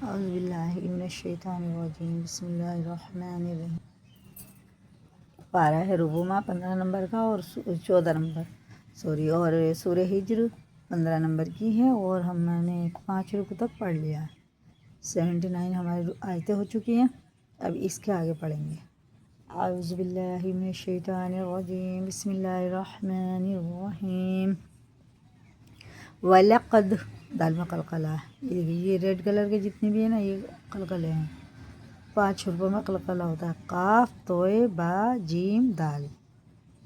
اعوذ باللہ من الشیطان الرجیم بسم اللہ الرحمن الرحیم۔ پارہ ہے ربومہ 15 نمبر کا اور 14 نمبر اور سورہ ہجر 15 نمبر کی ہے، اور ہم نے 5 رکوع تک پڑھ لیا ہے۔ 79 ہماری آیتیں ہو چکی ہیں، اب اس کے آگے پڑھیں گے۔ اعوذ باللہ من الشیطان الرجیم بسم اللہ الرحمن الرحیم۔ وَلَقَدْ دال میں قلقلہ ہے، یہ ریڈ کلر کے جتنے بھی ہیں نا یہ قلقلے ہیں۔ 5 حروفوں میں قلقلہ ہوتا ہے، قاف، توئے، با، جیم، دال،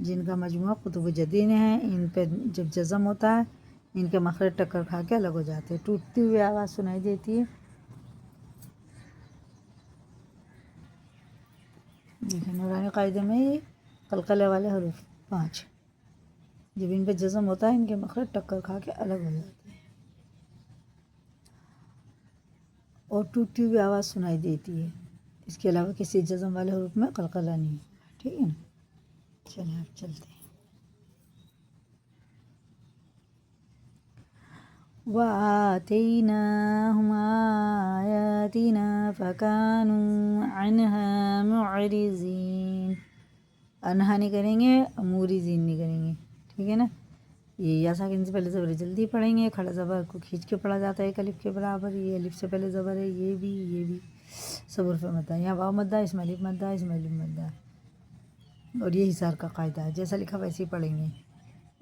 جن کا مجموعہ قطب جدین ہے۔ ان پہ جب جزم ہوتا ہے ان کے مخرج ٹکر کھا کے الگ ہو جاتے ہیں، ٹوٹتی ہوئی آواز سنائی دیتی ہے۔ دیکھیں نورانی قاعدے میں یہ قلقلے والے حروف 5 جب ان پہ جزم ہوتا ہے ان کے مخرج ٹکر کھا کے الگ ہو جاتے ہیں اور ٹوٹتی ہوئی آواز سنائی دیتی ہے۔ اس کے علاوہ کسی جزم والے حروف میں قلقلہ نہیں ہوگا، ٹھیک ہے نا۔ چلیں اب چلتے ہیں۔ وَآتَيْنَاهُمْ آيَاتِنَا فَكَانُوا عَنْهَا مُعْرِضِينَ۔ انہا نہیں کریں گے، مورزین نہیں کریں گے، ٹھیک ہے نا۔ یہ یا ساکن سے پہلے زبر جلدی پڑھیں گے، کھڑا زبر کو کھینچ کے پڑھا جاتا ہے ایک الف کے برابر۔ یہ الف سے پہلے زبر ہے، یہ بھی سب حروف مدہ، یہاں واو مدہ، اس میں الف مدہ، اس میں الف مدہ، اور یہ حصار کا قاعدہ ہے، جیسا لکھا ویسے ہی پڑھیں گے۔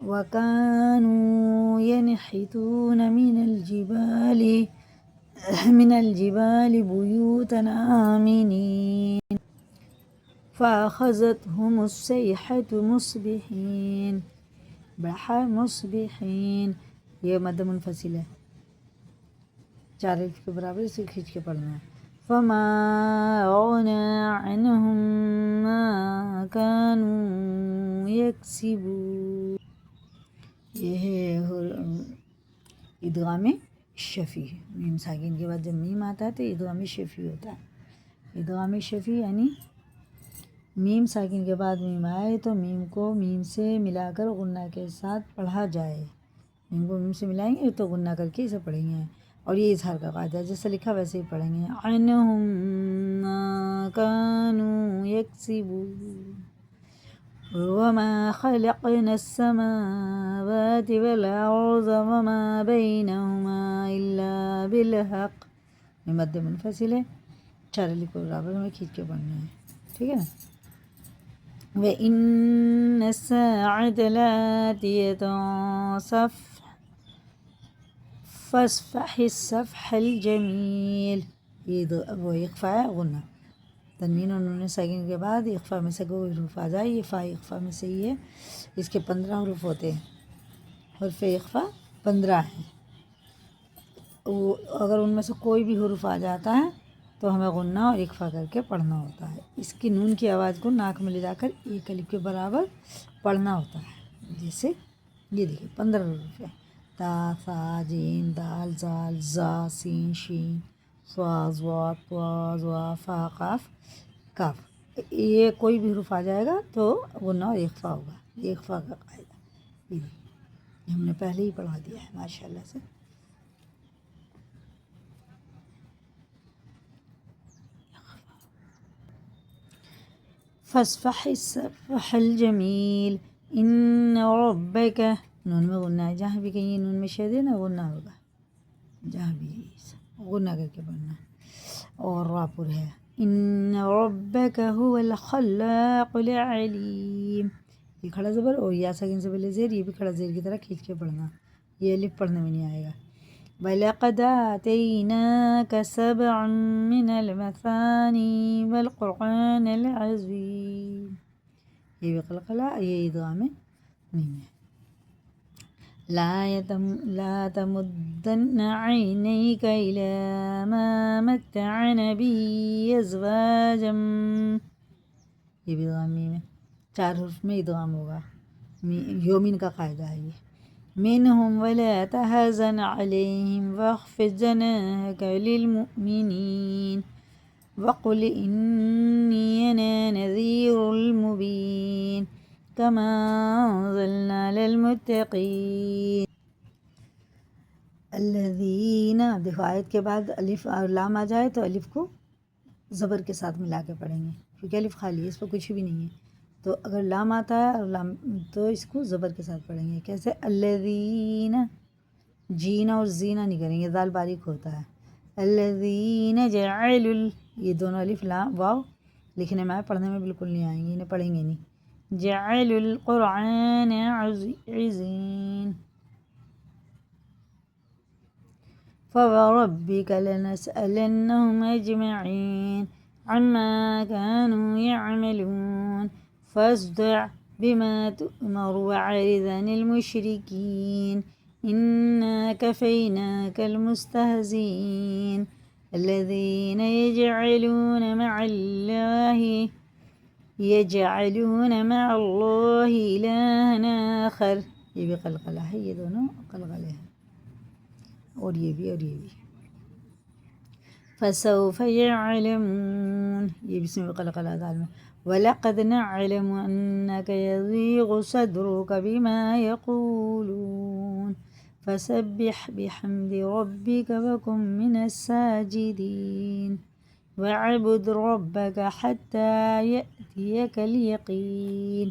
وَكَانُوا يَنْحِتُونَ مِنَ الْجِبَالِ بُيُوتًا آمِنِينَ فَأَخَذَتْهُمُ الصَّيْحَةُ مُصْبِحِينَ۔ بڑھا مصبحین، یہ مد منفصل ہے، 4 الف کے برابر، اسے کھینچ کے پڑھنا ہے۔ فَمَا أَغْنَىٰ عَنْهُمْ مَا كَانُوا يَكْسِبُونَ۔ یہ ہے ادغام شفی، میم ساکن کے بعد جب میم آتا ہے تو ادغام شفی ہوتا ہے۔ ادغام شفی یعنی میم ساکن کے بعد میم آئے تو میم کو میم سے ملا کر غنہ کے ساتھ پڑھا جائے۔ میم کو میم سے ملائیں گے تو غنہ کر کے اسے پڑھیں گے، اور یہ اظہار کا قاعدہ ہے، جیسا لکھا ویسے ہی پڑھیں گے۔ عَنْهُمْ مَا كَانُوا يَكْسِبُونَ وَمَا خَلَقْنَا السَّمَاوَاتِ وَالْأَرْضَ وَمَا بَيْنَهُمَا إِلَّا بِالْحَقِّ۔ یہ مد منفصل ہے، 4 الف کے برابر میں کھینچ کے پڑھنا ہے، ٹھیک ہے نا۔ وَإِنَّ السَّاعَةَ لَآتِيَةٌ فَاصْفَحِ الصَّفْحَ الْجَمِيلَ۔ یہ وہ اخفاء ہے، غنہ، تنوین اور نون ساکن کے بعد اخفاء میں سے کوئی حروف آ جائے، یہ فا اخفاء میں سے ہی ہے۔ اس کے 15 حروف ہوتے ہیں، حرف اخفاء 15 ہیں، اگر ان میں سے کوئی بھی حرف آ جاتا ہے تو ہمیں غنہ اور اخفاء کر کے پڑھنا ہوتا ہے۔ اس کی نون کی آواز کو ناک میں لے جا کر ایک الف کے برابر پڑھنا ہوتا ہے، جیسے یہ دیکھیں 15 حروف ہیں، تا، ثا، جیم، دال، زال، زا، سین، شین، صاد، ضاد، طا، ظا، فا، قاف، کاف۔ یہ کوئی بھی حرف آ جائے گا تو غنہ اور اخفاء ہوگا، یہ اخفاء کا قاعدہ ہے۔ یہ ہم نے پہلے ہی پڑھا دیا ہے ماشاءاللہ سے۔ فَاصْفَحِ الصَّفْحَ الْجَمِيلَ إِنَّ رَبَّكَ، نون میں غنہ ہے، جہاں بھی کہیں نون میں شد ہے نا غنہ ہوگا، جہاں بھی غنہ کر کے پڑھنا، اور را پر ہے۔ إِنَّ رَبَّكَ هُوَ الْخَلَّاقُ الْعَلِيمُ، یہ کھڑا زبر اور یا ساکن سے پہلے زیر، یہ بھی کھڑا زیر کی طرح کھینچ کے پڑھنا، یہ الف پڑھنے میں نہیں آئے گا۔ وَلَقَدْ آتَيْنَاكَ سَبْعًا مِّنَ الْمَثَانِي وَالْقُرْآنَ الْعَظِيمَ، یہ بھی قلقلہ، یہ ادغام میم ہے۔ لا تمدن عينيك إلى ما متعنا به أزواجا، یہ بھی ادغام میم ہے، 4 حرف میں ادغام ہوگا، یومین کا قاعدہ ہے یہ۔ منهم ولا تحزن عليهم واخفض جناحك للمؤمنين وقل إني أنا نذير المبين كما أنزلنا للمتقين۔ الذین، دیکھو آیت کے بعد الف اور لام آ جائے تو الف کو زبر کے ساتھ ملا کے پڑھیں گے، کیونکہ الف خالی ہے، اس پہ کچھ بھی نہیں ہے. تو اگر لام آتا ہے اور لام تو اس کو زبر کے ساتھ پڑھیں گے. کیسے؟ الذین، جینا اور زینا نہیں کریں گے، دال باریک ہوتا ہے. الذین یہ دونوں الف لام واو لکھنے میں آئے، پڑھنے میں بالکل نہیں آئیں گے، انہیں پڑھیں گے نہیں. جعلوا القرآن عضین. فوربك لنسألنهم أجمعين عما كانوا يعملون فاصدع بما تؤمر وأعرض عن المشركين إنا كفيناك المستهزئين الذين يجعلون مع الله إلها آخر. یہ بھی قلقلہ ہے، یہ دونوں قلقلے ہیں، اور یہ بھی فسوف يعلمون، یہ بھی اس میں قلقلہ دال میں. وَلَقَدْ نَعْلَمُ أَنَّكَ يَضِيقُ صَدْرُكَ بِمَا يَقُولُونَ فَسَبِّحْ بِحَمْدِ رَبِّكَ وَكُن مِّنَ السَّاجِدِينَ وَاعْبُدْ رَبَّكَ حَتَّى يَأْتِيَكَ الْيَقِينُ.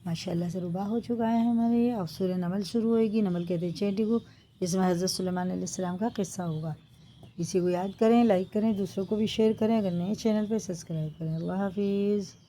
ماشاء اللہ سے ربع ہو چکا ہے ہمارے. اب سورہ نمل شروع ہوئے گی. نمل کہتے ہیں چینٹی کو، جس میں حضرت سلیمان علیہ السلام کا قصہ ہوگا. اسی کو یاد کریں، لائک کریں، دوسروں کو بھی شیئر کریں. اگر نئے چینل پہ سبسکرائب کریں. اللہ حافظ.